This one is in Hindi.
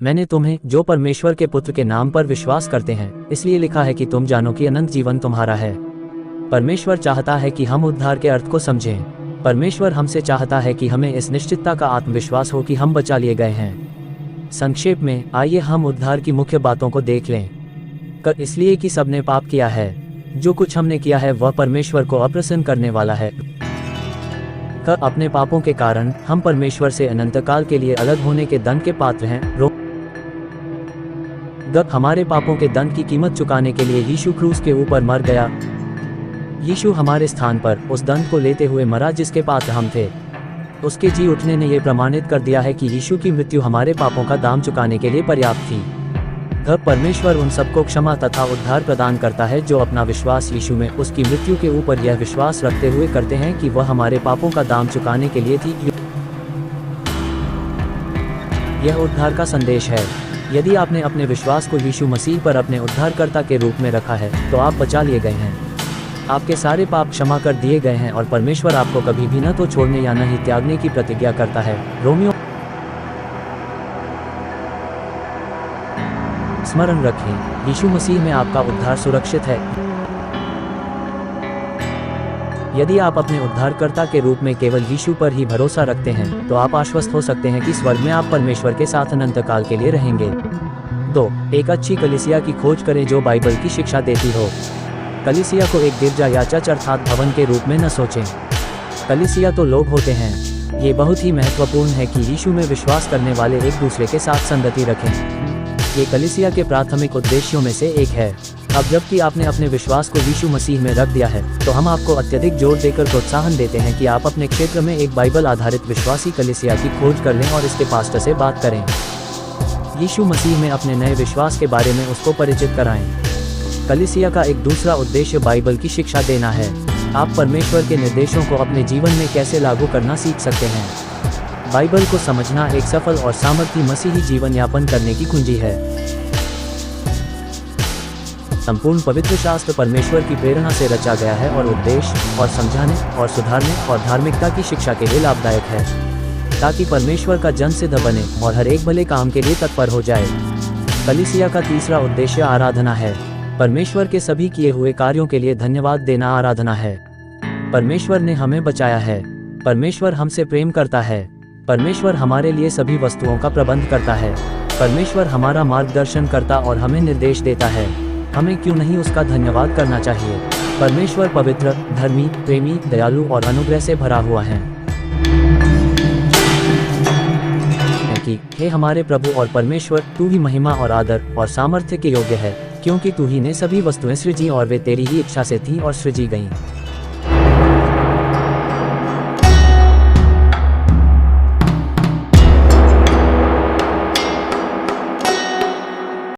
मैंने तुम्हें, जो परमेश्वर के पुत्र के नाम पर विश्वास करते हैं, इसलिए लिखा है कि तुम जानो कि अनंत जीवन तुम्हारा है। परमेश्वर चाहता है कि हम उद्धार के अर्थ को समझें। परमेश्वर हमसे चाहता है कि हमें इस निश्चितता का आत्मविश्वास हो कि हम बचा लिए गए हैं। संक्षेप में, आइए हम उद्धार की मुख्य बातों को देख लें। इसलिए कि सबने पाप किया है। जो कुछ हमने किया है वह परमेश्वर को अप्रसन्न करने वाला है। अपने पापों के कारण हम परमेश्वर से अनंतकाल के लिए अलग होने के दंड के पात्र हैं। हमारे पापों के दंड की कीमत चुकाने के लिए यीशु क्रूस के ऊपर मर गया। यीशु हमारे स्थान पर उस दंड को लेते हुए मरा जिसके पात्र हम थे। उसके जी उठने ने यह प्रमाणित कर दिया है कि यीशु की मृत्यु हमारे पापों का दाम चुकाने के लिए पर्याप्त थी। परमेश्वर उन सबको क्षमा तथा उद्धार प्रदान करता है जो अपना विश्वास यीशु में उसकी मृत्यु के ऊपर यह विश्वास रखते हुए करते हैं कि वह हमारे पापों का दाम चुकाने के लिए थी। यह उद्धार का संदेश है। यदि आपने अपने विश्वास को यीशु मसीह पर अपने उद्धारकर्ता के रूप में रखा है तो आप बचा लिए गए हैं। आपके सारे पाप क्षमा कर दिए गए हैं और परमेश्वर आपको कभी भी न तो छोड़ने या न ही त्यागने की प्रतिज्ञा करता है। रोमियो। स्मरण रखें, यीशु मसीह में आपका उद्धार सुरक्षित है। यदि आप अपने उद्धारकर्ता के रूप में केवल यीशु पर ही भरोसा रखते हैं तो आप आश्वस्त हो सकते हैं कि स्वर्ग में आप परमेश्वर के साथ अनंतकाल के लिए रहेंगे। 2. एक अच्छी कलीसिया की खोज करें जो बाइबल की शिक्षा देती हो। कलीसिया को एक गिरजा या चर्च अर्थात भवन के रूप में न सोचें। कलीसिया तो लोग होते हैं। ये बहुत ही महत्वपूर्ण है कि यीशु में विश्वास करने वाले एक दूसरे के साथ संगति रखें। ये कलीसिया के प्राथमिक उद्देश्यों में से एक है। अब जबकि आपने अपने विश्वास को यीशु मसीह में रख दिया है तो हम आपको अत्यधिक जोर देकर प्रोत्साहन देते हैं कि आप अपने क्षेत्र में एक बाइबल आधारित विश्वासी कलीसिया की खोज कर लें और इसके पास्टर से बात करें। यीशु मसीह में अपने नए विश्वास के बारे में उसको परिचित कराएं। कलीसिया का एक दूसरा उद्देश्य बाइबल की शिक्षा देना है। आप परमेश्वर के निर्देशों को अपने जीवन में कैसे लागू करना सीख सकते हैं। बाइबल को समझना एक सफल और सामर्थी मसीही जीवन यापन करने की कुंजी है। संपूर्ण पवित्र शास्त्र परमेश्वर की प्रेरणा से रचा गया है और उद्देश्य और समझाने और सुधारने और धार्मिकता की शिक्षा के लिए लाभदायक है, ताकि परमेश्वर का जन सिद्ध बने और हर एक भले काम के लिए तत्पर हो जाए। कलीसिया का तीसरा उद्देश्य आराधना है। परमेश्वर के सभी किए हुए कार्यों के लिए धन्यवाद देना आराधना है। परमेश्वर ने हमें बचाया है। परमेश्वर हमसे प्रेम करता है। परमेश्वर हमारे लिए सभी वस्तुओं का प्रबंध करता है। परमेश्वर हमारा मार्गदर्शन करता और हमें निर्देश देता है। हमें क्यों नहीं उसका धन्यवाद करना चाहिए। परमेश्वर पवित्र, धर्मी, प्रेमी, दयालु और अनुग्रह से भरा हुआ है। कि हे हमारे प्रभु और परमेश्वर, तू ही महिमा और आदर और सामर्थ्य के योग्य है, क्योंकि तू ही ने सभी वस्तुएं सृजी और वे तेरी ही इच्छा से थीं और सृजी गईं।